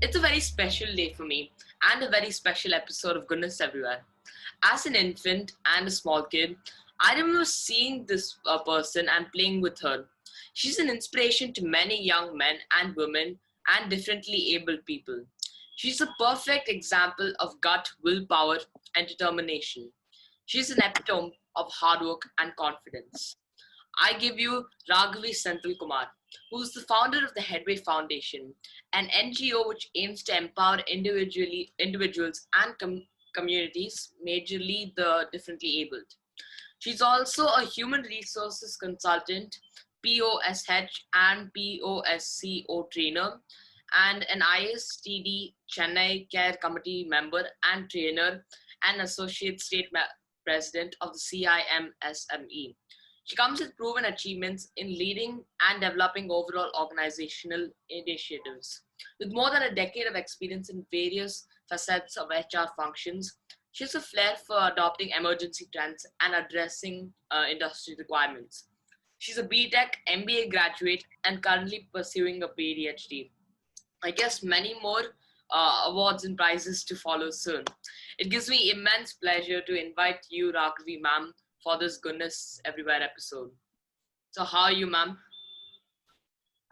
It's a very special day for me and a very special episode of Goodness Everywhere. As an infant and a small kid, I remember seeing this person and playing with her. She's an inspiration to many young men and women and differently abled people. She's a perfect example of gut, willpower, and determination. She's an epitome of hard work and confidence. I give you Raghavi Senthilkumar, who is the founder of the Headway Foundation, an NGO which aims to empower individuals and communities, majorly the differently abled. She's also a human resources consultant, POSH and POSCO trainer, and an ISTD Chennai Care Committee member and trainer, and associate state president of the CIMSME. She comes with proven achievements in leading and developing overall organizational initiatives. With more than a decade of experience in various facets of HR functions, she has a flair for adopting emergency trends and addressing industry requirements. She's a B.Tech MBA graduate and currently pursuing a PhD. I guess many more awards and prizes to follow soon. It gives me immense pleasure to invite you, Raghavi ma'am, for this Goodness Everywhere episode. So how are you, ma'am?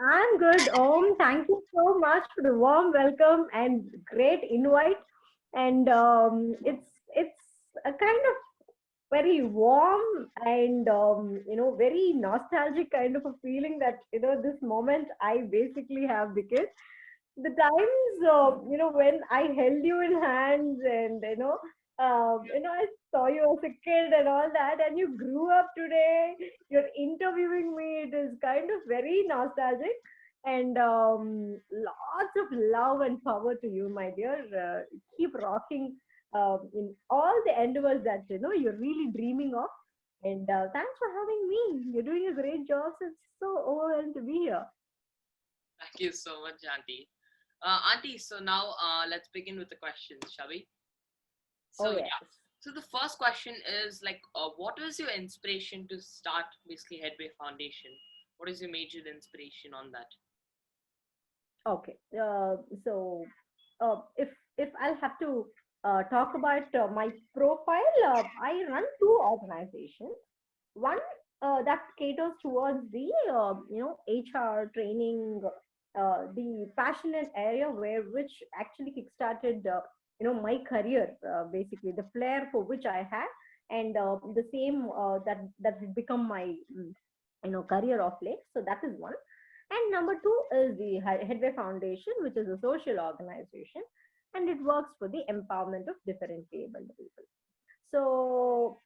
I'm good, Om. Thank you so much for the warm welcome and great invite. And it's a kind of very warm and very nostalgic kind of a feeling that this moment I basically have, because the times when I held you in hands and I saw you as a kid and all that, and you grew up today, you're interviewing me. It is kind of very nostalgic, and lots of love and power to you, my dear. Keep rocking in all the endeavors that you're really dreaming of. And thanks for having me. You're doing a great job. So it's so overwhelmed to be here. Thank you so much, Auntie. Auntie, so now let's begin with the questions, shall we? So, Oh yes. yeah. So the first question is like, what was your inspiration to start basically Headway Foundation? What is your major inspiration on that? Okay. So if I'll have to talk about my profile, I run two organizations. One that caters towards the HR training, the passionate area where which actually kickstarted my career, basically the flair for which I had, and the same that had become my career of late. So that is one. And number two is the Headway Foundation, which is a social organization, and it works for the empowerment of differently abled people. So,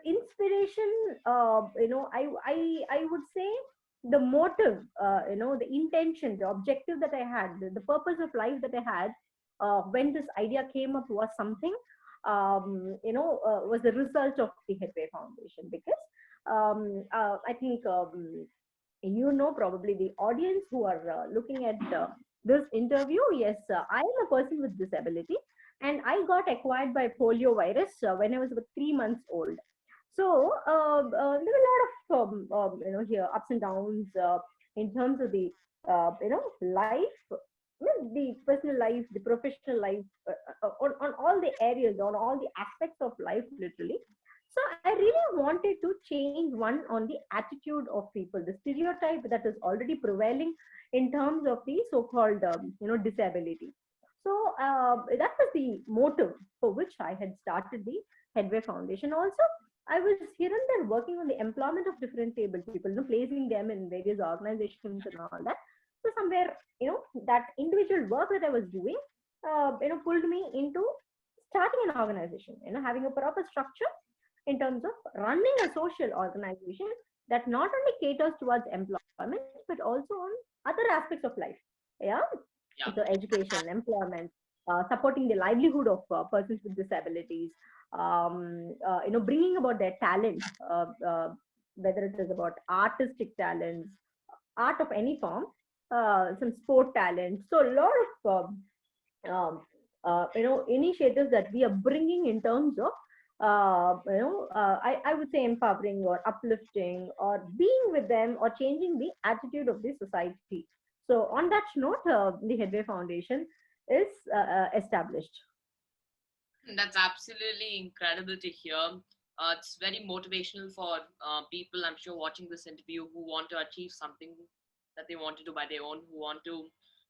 inspiration, I would say the motive, the intention, the objective that I had, the purpose of life that I had when this idea came up was something, was the result of the Headway Foundation, because I think probably the audience who are looking at this interview, yes, I am a person with disability, and I got acquired by polio virus when I was about 3 months old. So there were a lot of here ups and downs in terms of the life, the personal life, the professional life, on all the areas, on all the aspects of life, literally. So I really wanted to change one on the attitude of people, the stereotype that is already prevailing in terms of the so-called disability. So that was the motive for which I had started the Headway Foundation. Also, I was here and there working on the employment of different able people, placing them in various organizations and all that. So somewhere, that individual work that I was doing, pulled me into starting an organization, having a proper structure in terms of running a social organization that not only caters towards employment, but also on other aspects of life. Yeah. Yeah. So education, employment, supporting the livelihood of persons with disabilities, bringing about their talent, whether it is about artistic talents, art of any form, some sport talent. So a lot of initiatives that we are bringing in terms of I would say empowering or uplifting or being with them or changing the attitude of the society. So on that note, the Headway Foundation is established. That's absolutely incredible to hear. It's very motivational for people, I'm sure, watching this interview who want to achieve something that they want to do by their own, who want to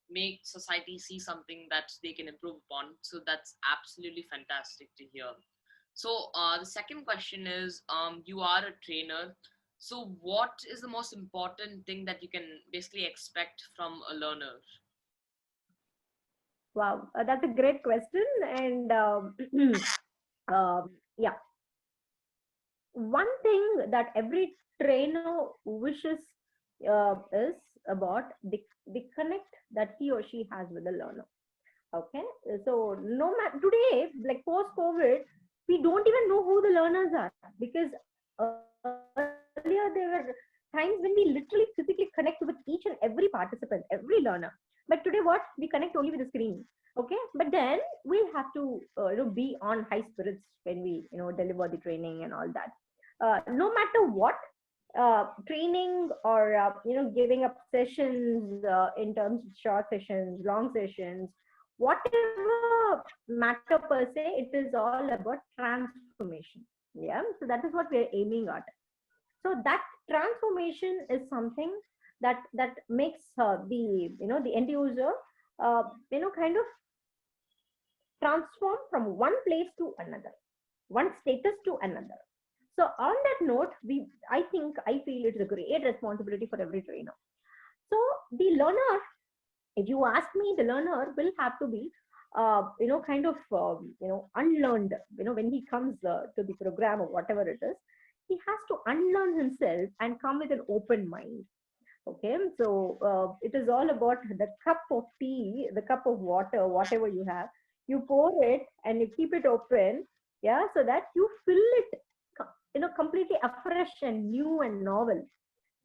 make society see something that they can improve upon. So that's absolutely fantastic to hear. So the second question is, you are a trainer. So what is the most important thing that you can basically expect from a learner? Wow, that's a great question. And yeah, one thing that every trainer wishes is about the connect that he or she has with the learner. Okay, so no matter today, like post COVID, we don't even know who the learners are, because earlier there were times when we literally physically connect with each and every participant, every learner. But today, what we connect only with the screen. Okay, but then we have to be on high spirits when we deliver the training and all that. No matter what, training or giving up sessions in terms of short sessions, long sessions, whatever matter per se, it is all about transformation. Yeah, so that is what we're aiming at. So that transformation is something that makes the end user kind of transform from one place to another, one status to another. So on that note, I feel it's a great responsibility for every trainer. So the learner, if you ask me, the learner will have to be kind of unlearned. When he comes to the program or whatever it is, he has to unlearn himself and come with an open mind. Okay, so it is all about the cup of tea, the cup of water, whatever you have, you pour it and you keep it open. Yeah, so that you fill it completely afresh and new and novel.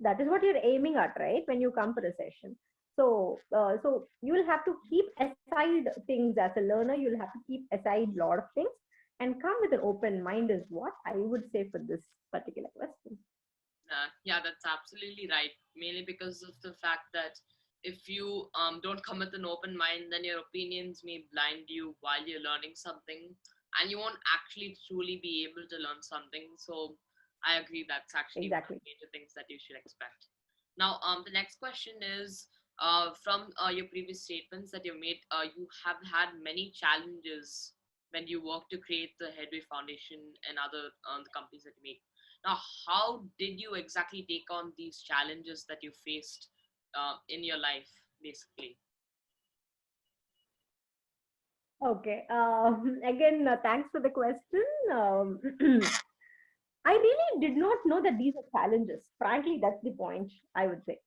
That is what you're aiming at, right, when you come for a session. So you will have to keep aside things. As a learner, you'll have to keep aside a lot of things and come with an open mind, is what I would say for this particular question. Yeah, that's absolutely right. Mainly because of the fact that if you don't come with an open mind, then your opinions may blind you while you're learning something, and you won't actually truly be able to learn something. So I agree that's actually one of Exactly. the major things that you should expect. Now, the next question is from your previous statements that you've made, you have had many challenges when you work to create the Headway Foundation and other the companies that you make. Now, how did you exactly take on these challenges that you faced in your life, basically? Okay. Again, thanks for the question. I really did not know that these are challenges. Frankly, that's the point, I would say.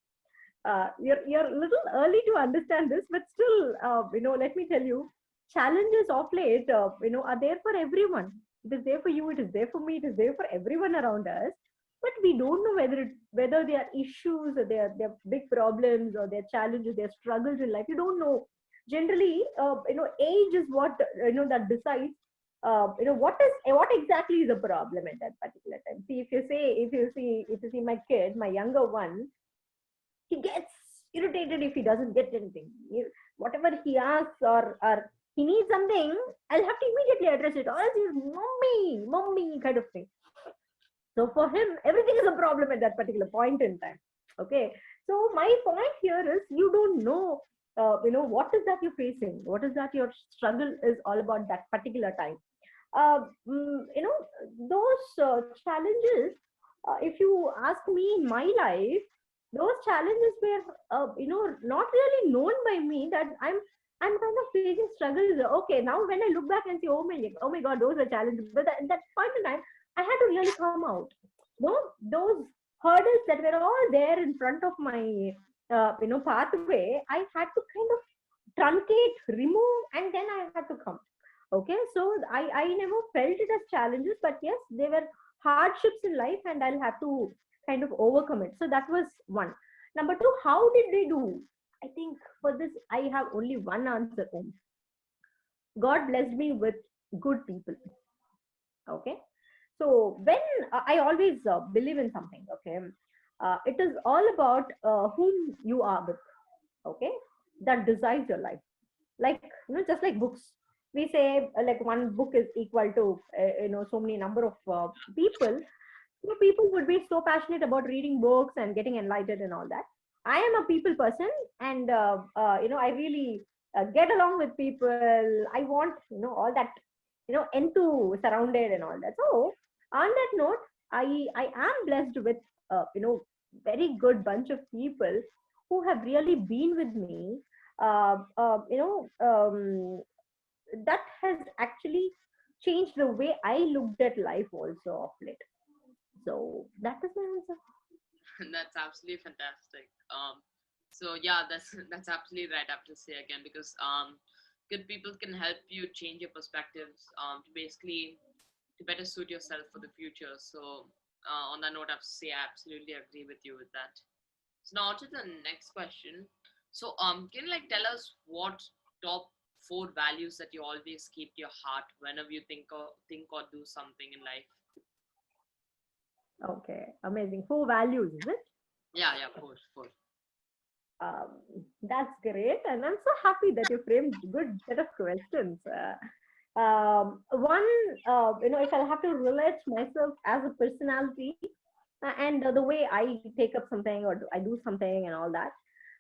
You're a little early to understand this, but still, let me tell you, challenges of late, are there for everyone. It is there for you. It is there for me. It is there for everyone around us. But we don't know whether they are issues or they are big problems or they are challenges, they are struggles in life. You don't know. Generally, age is what that decides. What exactly is a problem at that particular time. See, if you see my kid, my younger one, he gets irritated if he doesn't get anything. Whatever he asks or he needs something, I'll have to immediately address it. Or else he's mommy, mommy kind of thing. So for him, everything is a problem at that particular point in time. Okay. So my point here is you don't know, what is that you're facing? What is that your struggle is all about that particular time? Those challenges, if you ask me in my life, those challenges were, not really known by me that I'm kind of facing struggles. Okay, now when I look back and say, oh my God, those are challenges. But at that point in time, I had to really come out. No, those hurdles that were all there in front of my, pathway, I had to kind of truncate, remove, and then I had to come. Okay, so I never felt it as challenges, but yes, they were hardships in life, and I'll have to kind of overcome it. So that was one. Number two, how did they do? I think for this, I have only one answer. God blessed me with good people. Okay, so when I always believe in something. Okay, it is all about whom you are with. Okay, that decides your life. like, just like books. We say like one book is equal to so many number of people. People would be so passionate about reading books and getting enlightened and all that. I am a people person, and I really get along with people. I want all that into surrounded and all that. So on that note, I am blessed with very good bunch of people who have really been with me. That has actually changed the way I looked at life also of late. So that is my answer. That's absolutely fantastic. So yeah, that's absolutely right. I have to say again because good people can help you change your perspectives to basically to better suit yourself for the future. So on that note, I have to say I absolutely agree with you with that. So now to the next question. So can you like tell us what top four values that you always keep to your heart whenever you think or do something in life? Okay, amazing. Four values, is it? Yeah, yeah, four. Um, that's great, and I'm so happy that you framed good set of questions. One, if I'll have to relate myself as a personality and the way I take up something or I do something and all that,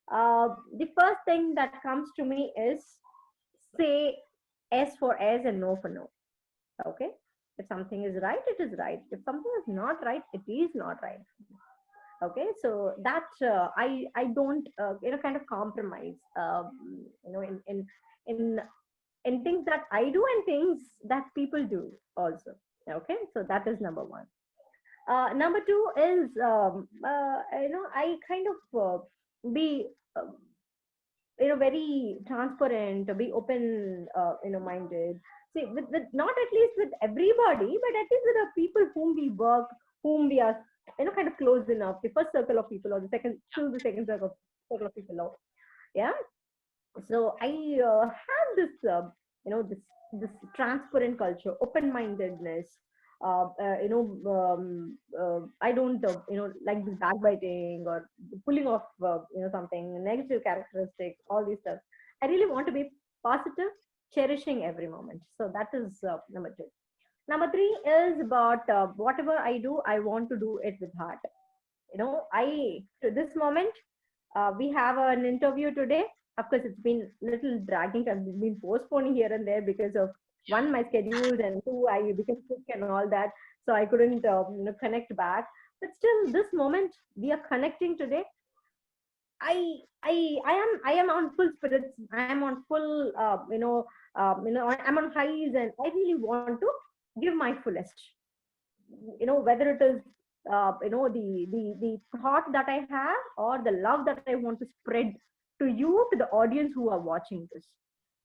the first thing that comes to me is say S for S and no for no. Okay, if something is right, it is right. If something is not right, it is not right. Okay, so that I don't kind of compromise in in things that I do and things that people do also. Okay, so that is number one. Number two is I kind of be very transparent, be open minded. See, with not at least with everybody, but at least with the people whom we work, whom we are kind of close enough, the first circle of people or the second, still the second circle of people. Yeah, so I have this this transparent culture, open mindedness. I don't like this backbiting or pulling off something negative characteristics, all these stuff. I really want to be positive, cherishing every moment. So that is number two. Number three is about whatever I do, I want to do it with heart. I to this moment, we have an interview today. Of course, it's been little dragging. I've been postponing here and there because of Yeah. one my schedules and two I became sick and all that, so I couldn't connect back. But still, this moment we are connecting today. I am on full spirits. I am on full I'm on highs, and I really want to give my fullest. Whether it is the thought that I have or the love that I want to spread to you, to the audience who are watching this.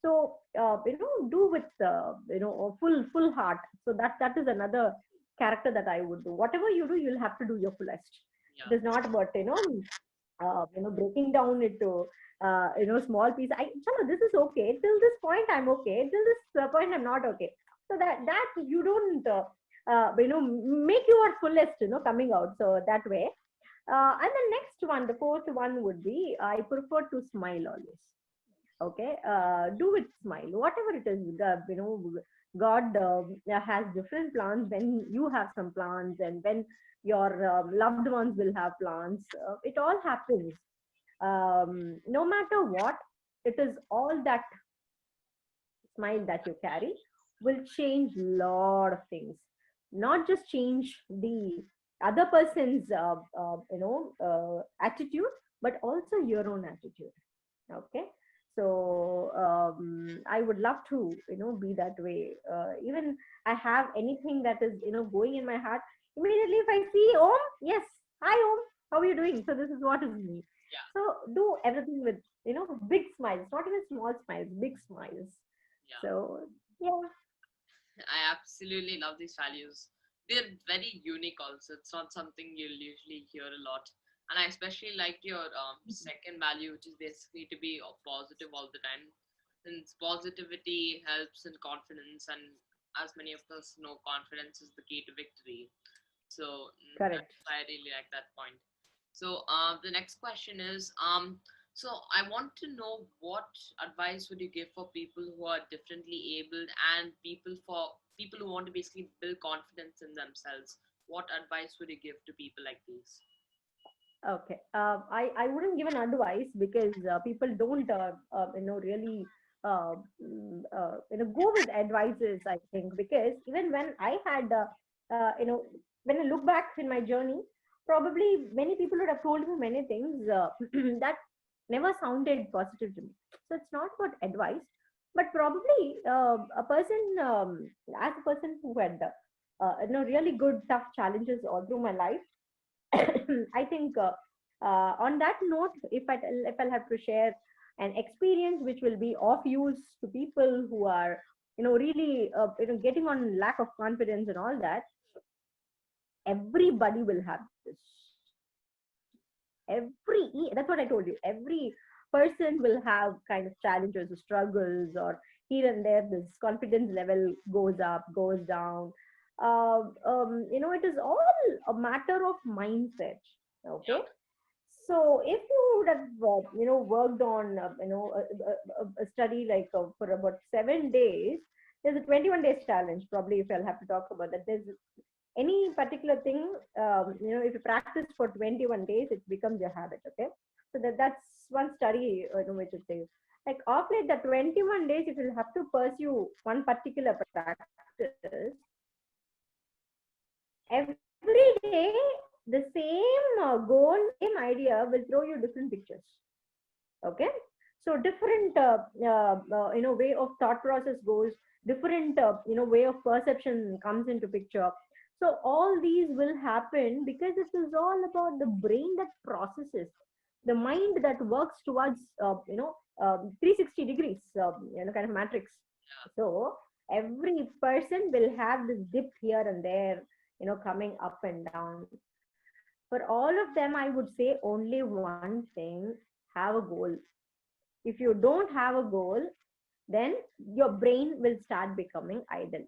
So do with a full heart. So that is another character that I would do. Whatever you do, you'll have to do your fullest. Yeah. It is not about breaking down into small piece. This is okay till this point, I'm okay till this point, I'm not okay. So that you don't make your fullest coming out, so that way. And the next one, the fourth one would be, I prefer to smile always. Okay, do it, smile, whatever it is. God has different plans when you have some plans, and when your loved ones will have plans. It all happens. No matter what, it is all that smile that you carry will change lot of things. Not just change the other person's attitude, but also your own attitude. Okay, so I would love to be that way. Even I have anything that is going in my heart, immediately if I see Om, yes, hi Om, how are you doing? So this is what is me. Yeah. So do everything with big smiles, not even small smiles, big smiles. Yeah. So yeah. I absolutely love these values. They're very unique also. It's not something you'll usually hear a lot. And I especially like your second value, which is basically to be positive all the time. Since positivity helps in confidence, and as many of us know, confidence is the key to victory. So Correct. I really like that point. So the next question is, So I want to know, what advice would you give for people who are differently abled and people who want to basically build confidence in themselves? What advice would you give to people like these? Okay. I wouldn't give an advice because people don't, really, go with advices, I think, because even when I had, when I look back in my journey, probably many people would have told me many things that never sounded positive to me. So it's not about advice, but probably a person, as a person who had, really good, tough challenges all through my life. I think on that note, if I'll have to share an experience which will be of use to people who are really getting on lack of confidence and all that, everybody will have this. That's what I told you. Every person will have kind of challenges or struggles, or here and there this confidence level goes up, goes down. It is all a matter of mindset. Okay. Yeah. So if you would have, worked on, a study like for about 7 days, there's a 21 days challenge. Probably, if I'll have to talk about that, there's any particular thing, if you practice for 21 days, it becomes your habit. Okay, so that's one study, which it says. Like after the 21 days, if you have to pursue one particular practice every day, the same goal, same idea will throw you different pictures. Okay, so different way of thought process goes, different way of perception comes into picture. So all these will happen because it is all about the brain that processes, the mind that works towards 360 degrees, kind of matrix. So every person will have this dip here and there, coming up and down. For all of them, I would say only one thing: have a goal. If you don't have a goal, then your brain will start becoming idle.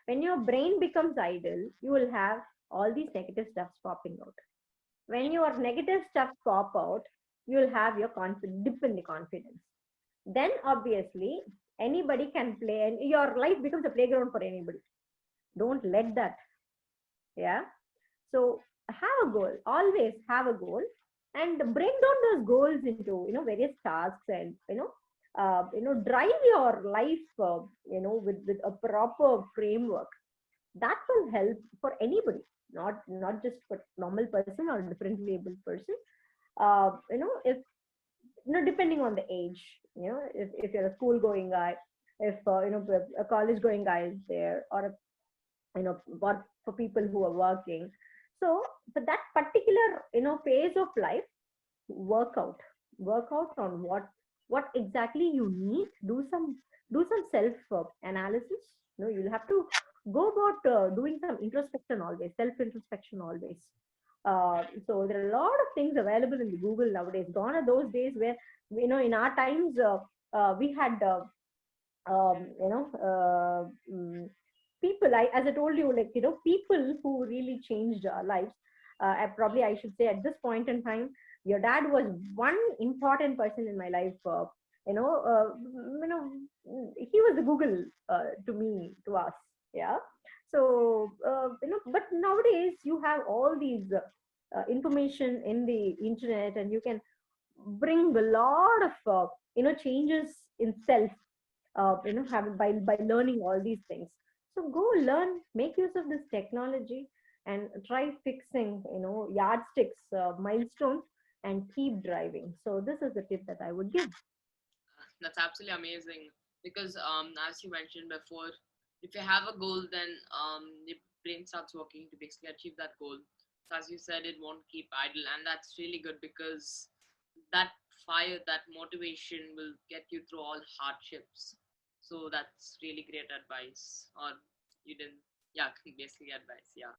When your brain becomes idle, you will have all these negative stuffs popping out. When your negative stuffs pop out, you will have your dip in the confidence. Then obviously anybody can play, and your life becomes a playground for anybody. Don't let that. Yeah. So have a goal. Always have a goal, and break down those goals into various tasks, and drive your life with a proper framework. That will help for anybody, not just for normal person or differently able person. If depending on the age, if you're a school going guy, if a college going guy is there, or what for people who are working. So for that particular phase of life, work out work out on what exactly you need. Do some self analysis. You'll have to go about doing some introspection always, self introspection always. So there are a lot of things available in the Google nowadays. Gone are those days where in our times we had people, as I told you, like people who really changed our lives. Probably I should say at this point in time, your dad was one important person in my life. You know, he was the Google to me, to us. Yeah. So but nowadays you have all these information in the internet, and you can bring a lot of changes in self, have by learning all these things. So go learn, make use of this technology, and try fixing yardsticks, milestones, and keep driving. So this is the tip that I would give. That's absolutely amazing because, as you mentioned before, if you have a goal, then the brain starts working to basically achieve that goal. So as you said, it won't keep idle, and that's really good because that fire, that motivation will get you through all hardships. So that's really great advice. Or you didn't, yeah, basically advice, yeah.